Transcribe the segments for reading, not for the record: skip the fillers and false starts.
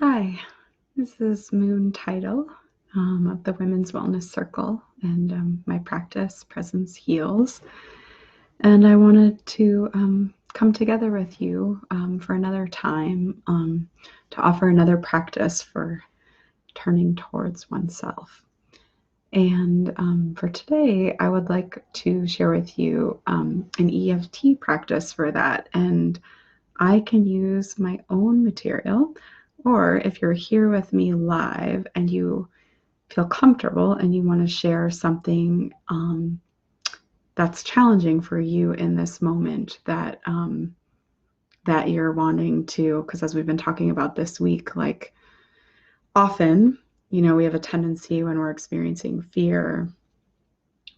Hi, this is Moon Title of the Women's Wellness Circle and my practice, Presence Heals. And I wanted to come together with you for another time to offer another practice for turning towards oneself. And for today, I would like to share with you an EFT practice for that. And I can use my own material, or if you're here with me live and you feel comfortable and you want to share something that's challenging for you in this moment that you're wanting to, because as we've been talking about this week, like often, we have a tendency when we're experiencing fear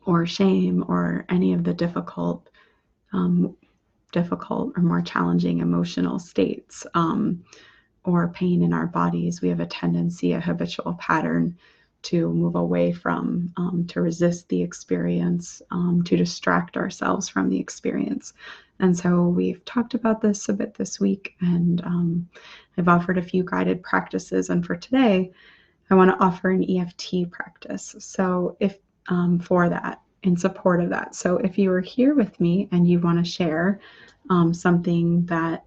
or shame or any of the difficult or more challenging emotional states or pain in our bodies, we have a tendency, a habitual pattern to move away from, to resist the experience, to distract ourselves from the experience. And so we've talked about this a bit this week, and I've offered a few guided practices. And for today, I want to offer an EFT practice. So if for that, in support of that. So if you are here with me and you want to share something that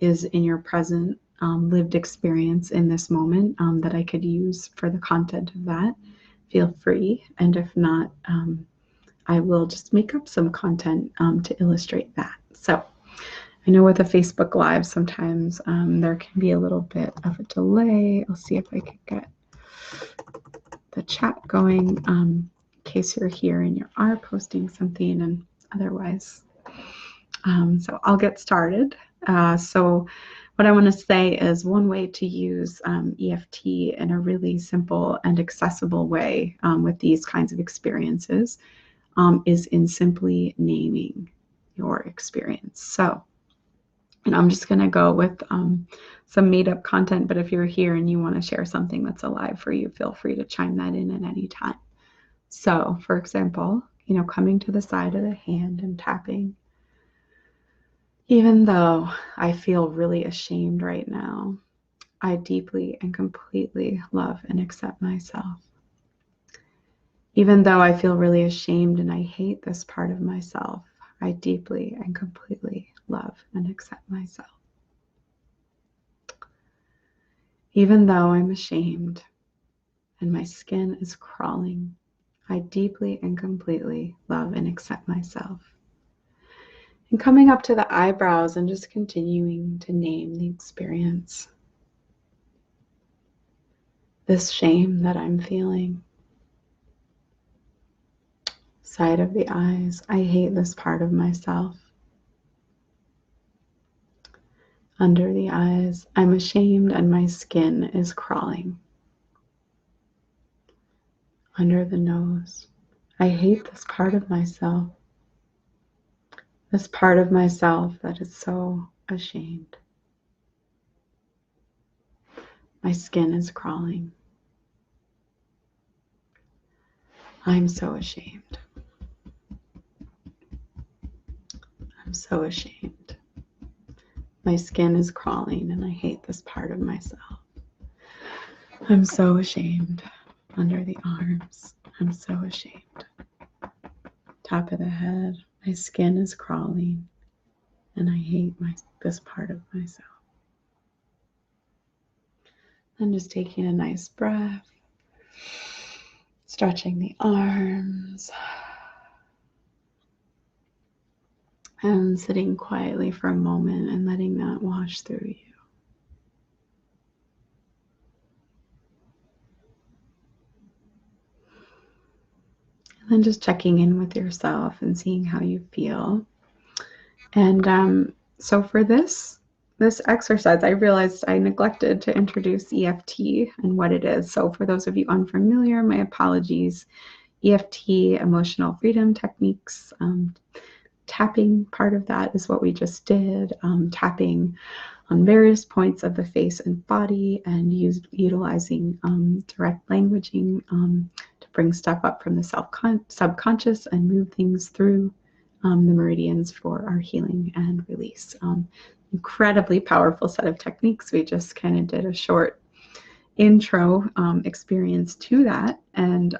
is in your present lived experience in this moment that I could use for the content of that, feel free. And if not, I will just make up some content to illustrate that. So I know with a Facebook Live, sometimes there can be a little bit of a delay. I'll see if I can get the chat going in case you're here and you are posting something, and otherwise. So I'll get started. So what I want to say is one way to use EFT in a really simple and accessible way with these kinds of experiences is in simply naming your experience. So, and I'm just going to go with some made up content, but if you're here and you want to share something that's alive for you, feel free to chime that in at any time. So, for example, coming to the side of the hand and tapping. Even though I feel really ashamed right now, I deeply and completely love and accept myself. Even though I feel really ashamed and I hate this part of myself, I deeply and completely love and accept myself. Even though I'm ashamed and my skin is crawling, I deeply and completely love and accept myself. And coming up to the eyebrows and just continuing to name the experience. This shame that I'm feeling. Side of the eyes, I hate this part of myself. Under the eyes, I'm ashamed and my skin is crawling. Under the nose, I hate this part of myself. This part of myself that is so ashamed. My skin is crawling. I'm so ashamed. I'm so ashamed. My skin is crawling and I hate this part of myself. I'm so ashamed. Under the arms, I'm so ashamed. Top of the head, my skin is crawling and I hate this part of myself. I'm just taking a nice breath, stretching the arms, and sitting quietly for a moment and letting that wash through you. And then just checking in with yourself and seeing how you feel. And so for this exercise, I realized I neglected to introduce EFT and what it is. So for those of you unfamiliar, my apologies. EFT, emotional freedom techniques. Tapping part of that is what we just did. Tapping on various points of the face and body, and utilizing direct languaging to bring stuff up from the subconscious and move things through the meridians for our healing and release. Incredibly powerful set of techniques. We just kind of did a short intro experience to that, and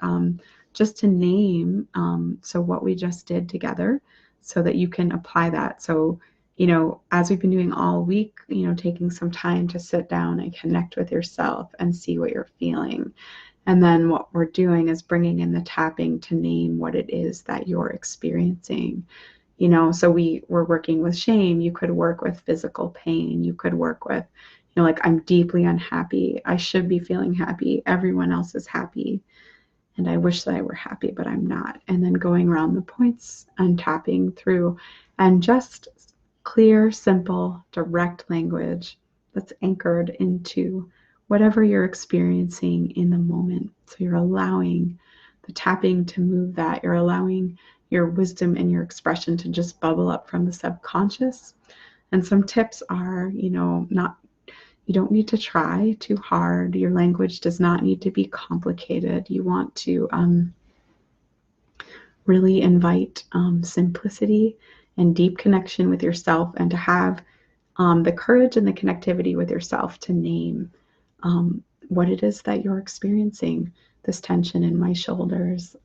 just to name so what we just did together, so that you can apply that. So, you know, as we've been doing all week, you know, taking some time to sit down and connect with yourself and see what you're feeling. And then what we're doing is bringing in the tapping to name what it is that you're experiencing. You know, so we're working with shame. You could work with physical pain. You could work with, you know, like, I'm deeply unhappy. I should be feeling happy. Everyone else is happy. And I wish that I were happy, but I'm not. And then going around the points and tapping through, and just clear, simple, direct language that's anchored into whatever you're experiencing in the moment. So you're allowing the tapping to move that. You're allowing your wisdom and your expression to just bubble up from the subconscious. And some tips are, you know, you don't need to try too hard. Your language does not need to be complicated. You want to really invite simplicity and deep connection with yourself, and to have the courage and the connectivity with yourself to name what it is that you're experiencing. This tension in my shoulders,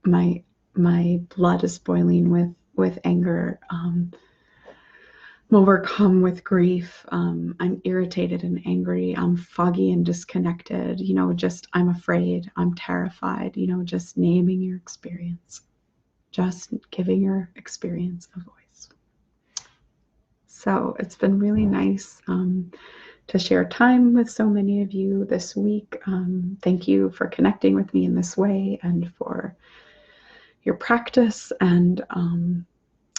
my blood is boiling with anger. I'm overcome with grief. I'm irritated and angry. I'm foggy and disconnected. You know, just, I'm afraid. I'm terrified. You know, just naming your experience, just giving your experience a voice. So it's been really nice to share time with so many of you this week. Thank you for connecting with me in this way, and for your practice. And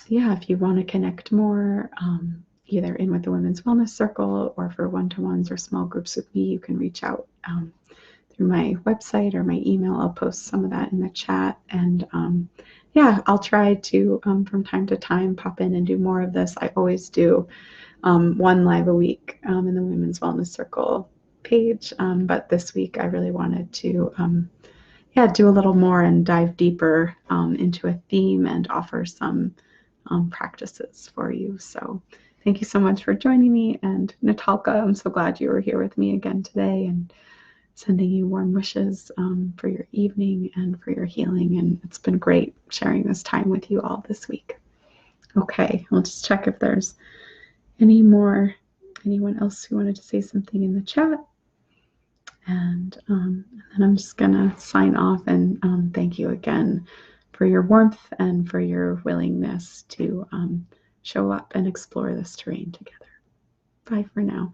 yeah, if you want to connect more, either in with the Women's Wellness Circle, or for one-to-ones or small groups with me, you can reach out through my website or my email. I'll post some of that in the chat. And yeah, I'll try to, from time to time, pop in and do more of this. I always do one live a week in the Women's Wellness Circle page. But this week I really wanted to yeah, do a little more and dive deeper into a theme, and offer some practices for you. So thank you so much for joining me. And Natalka, I'm so glad you were here with me again today, and sending you warm wishes for your evening and for your healing. And it's been great sharing this time with you all this week. Okay, I'll just check if there's anyone else who wanted to say something in the chat. And then I'm just gonna sign off, and thank you again for your warmth and for your willingness to show up and explore this terrain together. Bye for now.